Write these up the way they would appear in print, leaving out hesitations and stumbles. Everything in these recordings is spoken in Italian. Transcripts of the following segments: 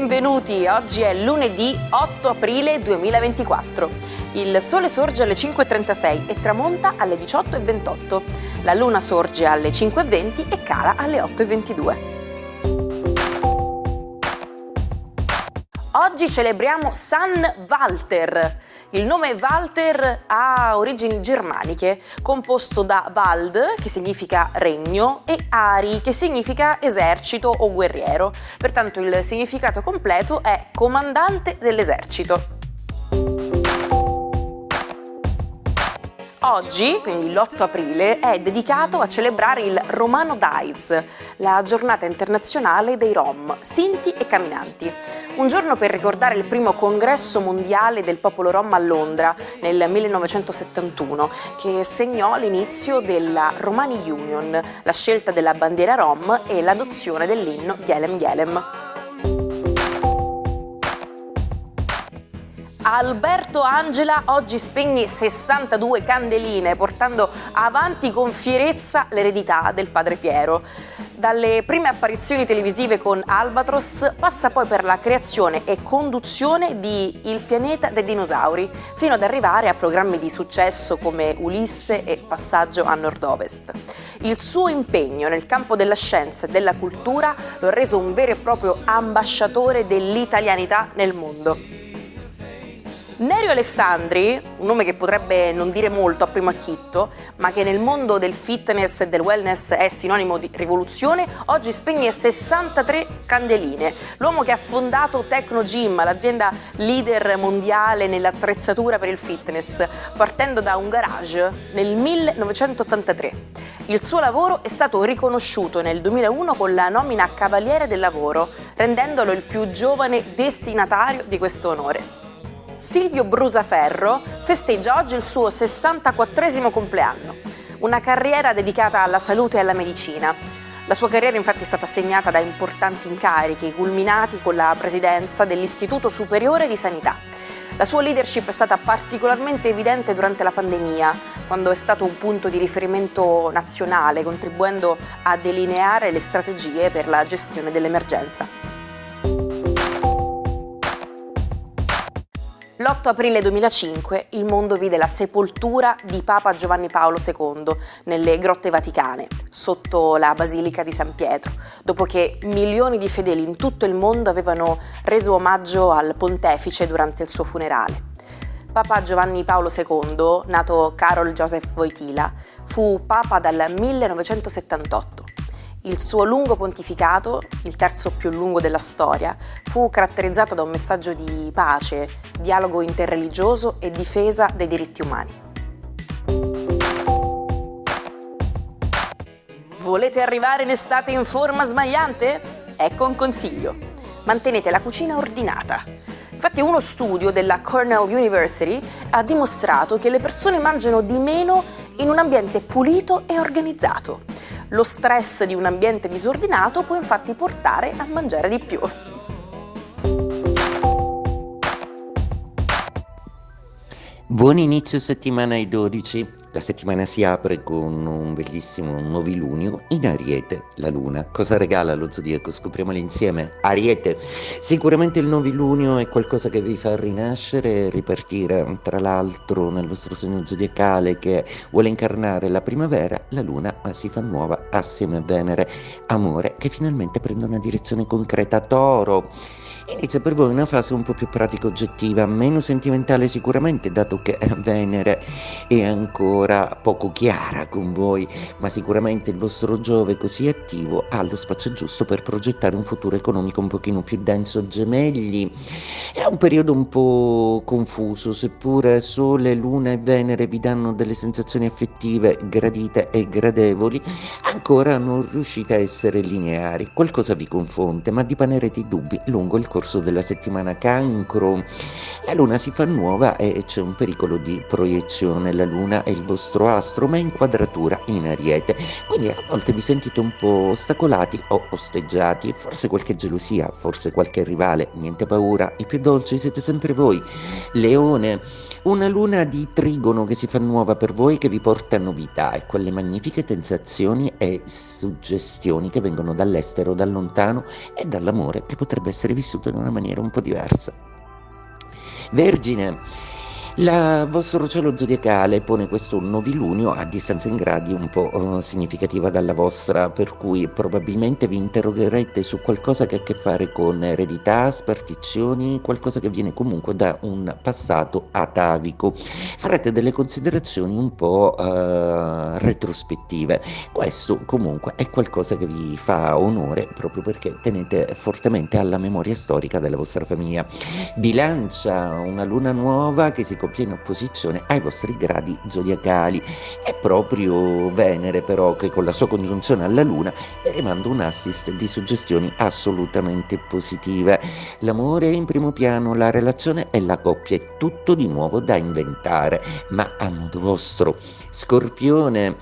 benvenuti! Oggi è lunedì 8 aprile 2024. Il sole sorge alle 5.36 e tramonta alle 18.28. La luna sorge alle 5.20 e cala alle 8.22. Oggi celebriamo San Walter. Il nome Walter ha origini germaniche, composto da Wald, che significa regno, e Ari, che significa esercito o guerriero. Pertanto il significato completo è comandante dell'esercito. Oggi, quindi l'8 aprile, è dedicato a celebrare il Romano Dives, la giornata internazionale dei Rom, Sinti e Camminanti. Un giorno per ricordare il primo congresso mondiale del popolo Rom a Londra nel 1971, che segnò l'inizio della Romani Union, la scelta della bandiera Rom e l'adozione dell'inno Ghelem Ghelem. Alberto Angela oggi spegne 62 candeline, portando avanti con fierezza l'eredità del padre Piero. Dalle prime apparizioni televisive con Albatros passa poi per la creazione e conduzione di Il pianeta dei dinosauri, fino ad arrivare a programmi di successo come Ulisse e Passaggio a Nord-Ovest. Il suo impegno nel campo della scienza e della cultura lo ha reso un vero e proprio ambasciatore dell'italianità nel mondo. Nerio Alessandri, un nome che potrebbe non dire molto a primo acchitto, ma che nel mondo del fitness e del wellness è sinonimo di rivoluzione, oggi spegne 63 candeline. L'uomo che ha fondato Tecnogym, l'azienda leader mondiale nell'attrezzatura per il fitness, partendo da un garage nel 1983. Il suo lavoro è stato riconosciuto nel 2001 con la nomina a Cavaliere del Lavoro, rendendolo il più giovane destinatario di questo onore. Silvio Brusaferro festeggia oggi il suo 64esimo compleanno, una carriera dedicata alla salute e alla medicina. La sua carriera infatti è stata segnata da importanti incarichi, culminati con la presidenza dell'Istituto Superiore di Sanità. La sua leadership è stata particolarmente evidente durante la pandemia, quando è stato un punto di riferimento nazionale, contribuendo a delineare le strategie per la gestione dell'emergenza. L'8 aprile 2005 il mondo vide la sepoltura di Papa Giovanni Paolo II nelle Grotte Vaticane, sotto la Basilica di San Pietro, dopo che milioni di fedeli in tutto il mondo avevano reso omaggio al pontefice durante il suo funerale. Papa Giovanni Paolo II, nato Karol Józef Wojtyła, fu Papa dal 1978. Il suo lungo pontificato, il terzo più lungo della storia, fu caratterizzato da un messaggio di pace, dialogo interreligioso e difesa dei diritti umani. Volete arrivare in estate in forma smagliante? Ecco un consiglio: mantenete la cucina ordinata. Infatti uno studio della Cornell University ha dimostrato che le persone mangiano di meno in un ambiente pulito e organizzato. Lo stress di un ambiente disordinato può infatti portare a mangiare di più. Buon inizio settimana ai 12. La settimana si apre con un bellissimo novilunio in Ariete, la luna. Cosa regala lo zodiaco? Scopriamolo insieme. Ariete, sicuramente il novilunio è qualcosa che vi fa rinascere e ripartire. Tra l'altro nel vostro segno zodiacale che vuole incarnare la primavera, la luna si fa nuova assieme a Venere. Amore che finalmente prende una direzione concreta. Toro, inizia per voi una fase un po' più pratico-oggettiva, meno sentimentale sicuramente, dato che Venere è ancora poco chiara con voi, ma sicuramente il vostro Giove così attivo ha lo spazio giusto per progettare un futuro economico un pochino più denso. Gemelli, è un periodo un po' confuso, seppure Sole, Luna e Venere vi danno delle sensazioni affettive gradite e gradevoli, ancora non riuscite a essere lineari, qualcosa vi confonde, ma dipanerete i dubbi lungo il corso della settimana. Cancro, la luna si fa nuova e c'è un pericolo di proiezione. La luna è il vostro astro, ma inquadratura in Ariete. Quindi a volte vi sentite un po' ostacolati o osteggiati, forse qualche gelosia, forse qualche rivale, niente paura, i più dolci siete sempre voi. Leone, una luna di trigono che si fa nuova per voi, che vi porta novità e quelle magnifiche sensazioni e suggestioni che vengono dall'estero, dal lontano e dall'amore che potrebbe essere vissuto in una maniera un po' diversa. Vergine, il vostro cielo zodiacale pone questo novilunio a distanza in gradi un po' significativa dalla vostra, per cui probabilmente vi interrogherete su qualcosa che ha a che fare con eredità, spartizioni, qualcosa che viene comunque da un passato atavico. Farete delle considerazioni un po' retrospettive. Questo comunque è qualcosa che vi fa onore proprio perché tenete fortemente alla memoria storica della vostra famiglia. Bilancia, una luna nuova che si compie in opposizione ai vostri gradi zodiacali. È proprio Venere però che con la sua congiunzione alla luna vi rimanda un assist di suggestioni assolutamente positive. L'amore è in primo piano, la relazione e la coppia è tutto di nuovo da inventare, ma a modo vostro. Scorpione,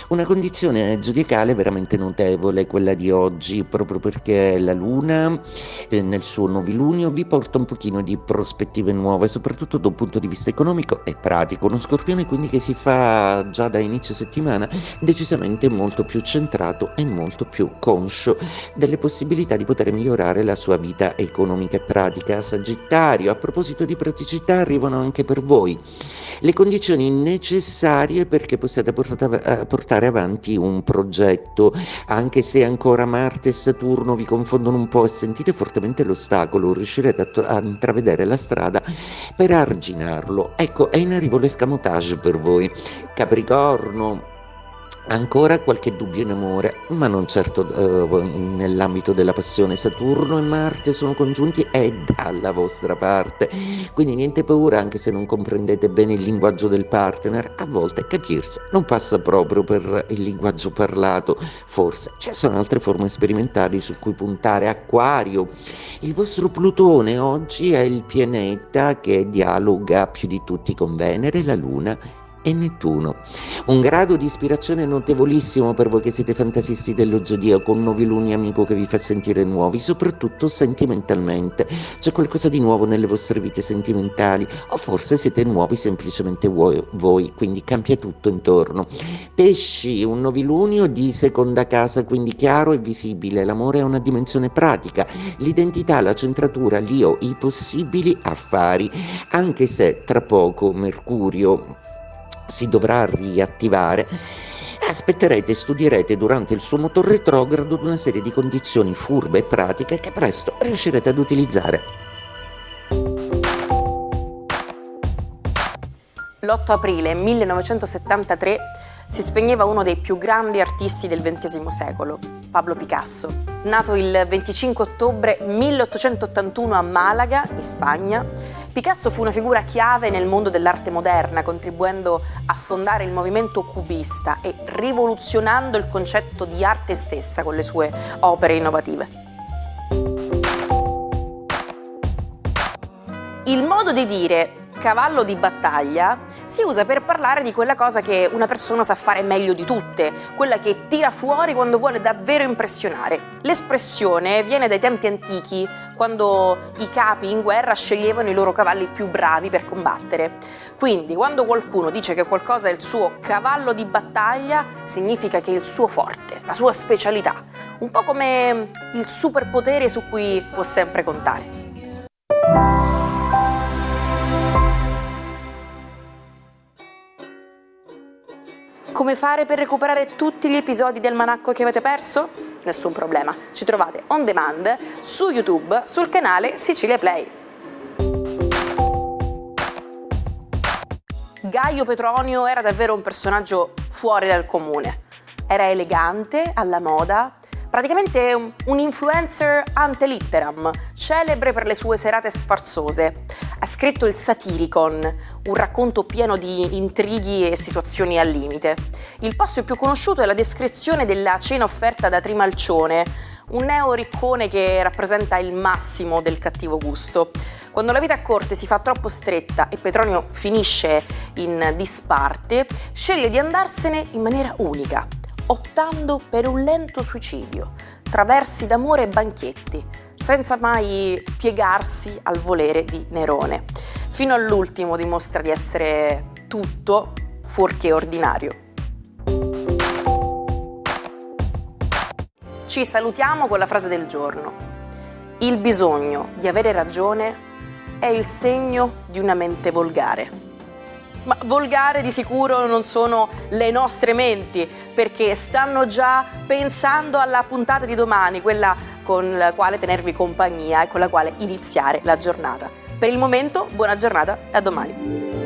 una condizione zodiacale veramente notevole quella di oggi, proprio perché la luna nel suo novilunio vi porta un pochino di prospettive nuove, soprattutto da un punto di vista economico e pratico. Uno scorpione quindi che si fa già da inizio settimana decisamente molto più centrato e molto più conscio delle possibilità di poter migliorare la sua vita economica e pratica. Sagittario, a proposito di praticità, arrivano anche per voi le condizioni necessarie perché possiate portare avanti un progetto, anche se ancora Marte e Saturno vi confondono un po' e sentite fortemente l'ostacolo, riuscirete a intravedere la strada per arginarlo. Ecco, è in arrivo l'escamotage per voi. Capricorno, ancora qualche dubbio in amore, ma non certo nell'ambito della passione. Saturno e Marte sono congiunti e dalla vostra parte, quindi niente paura anche se non comprendete bene il linguaggio del partner. A volte capirsi non passa proprio per il linguaggio parlato, forse ci sono altre forme sperimentali su cui puntare. Acquario, il vostro Plutone oggi è il pianeta che dialoga più di tutti con Venere, la Luna e Nettuno. Un grado di ispirazione notevolissimo per voi che siete fantasisti dello zodiaco, un novilunio amico che vi fa sentire nuovi, soprattutto sentimentalmente. C'è qualcosa di nuovo nelle vostre vite sentimentali, o forse siete nuovi semplicemente voi, quindi cambia tutto intorno. Pesci, un novilunio di seconda casa, quindi chiaro e visibile. L'amore è una dimensione pratica, l'identità, la centratura, l'io, i possibili affari, anche se tra poco Mercurio si dovrà riattivare. Aspetterete e studierete durante il suo motor retrogrado una serie di condizioni furbe e pratiche che presto riuscirete ad utilizzare. L'8 aprile 1973 si spegneva uno dei più grandi artisti del XX secolo, Pablo Picasso. Nato il 25 ottobre 1881 a Malaga, in Spagna, Picasso fu una figura chiave nel mondo dell'arte moderna, contribuendo a fondare il movimento cubista e rivoluzionando il concetto di arte stessa con le sue opere innovative. Il modo di dire cavallo di battaglia si usa per parlare di quella cosa che una persona sa fare meglio di tutte, quella che tira fuori quando vuole davvero impressionare. L'espressione viene dai tempi antichi, quando i capi in guerra sceglievano i loro cavalli più bravi per combattere. Quindi, quando qualcuno dice che qualcosa è il suo cavallo di battaglia, significa che è il suo forte, la sua specialità, un po' come il superpotere su cui può sempre contare. Come fare per recuperare tutti gli episodi del Almanacco che avete perso? Nessun problema, ci trovate on demand su YouTube sul canale Sicilia Play. Gaio Petronio era davvero un personaggio fuori dal comune. Era elegante, alla moda, praticamente un influencer ante litteram, celebre per le sue serate sfarzose. Ha scritto il Satiricon, un racconto pieno di intrighi e situazioni al limite. Il passo più conosciuto è la descrizione della cena offerta da Trimalcione, un neo riccone che rappresenta il massimo del cattivo gusto. Quando la vita a corte si fa troppo stretta e Petronio finisce in disparte, sceglie di andarsene in maniera unica, optando per un lento suicidio, tra versi d'amore e banchetti, senza mai piegarsi al volere di Nerone. Fino all'ultimo dimostra di essere tutto fuorché ordinario. Ci salutiamo con la frase del giorno. Il bisogno di avere ragione è il segno di una mente volgare. Ma volgare di sicuro non sono le nostre menti, perché stanno già pensando alla puntata di domani, quella con la quale tenervi compagnia e con la quale iniziare la giornata. Per il momento, buona giornata e a domani.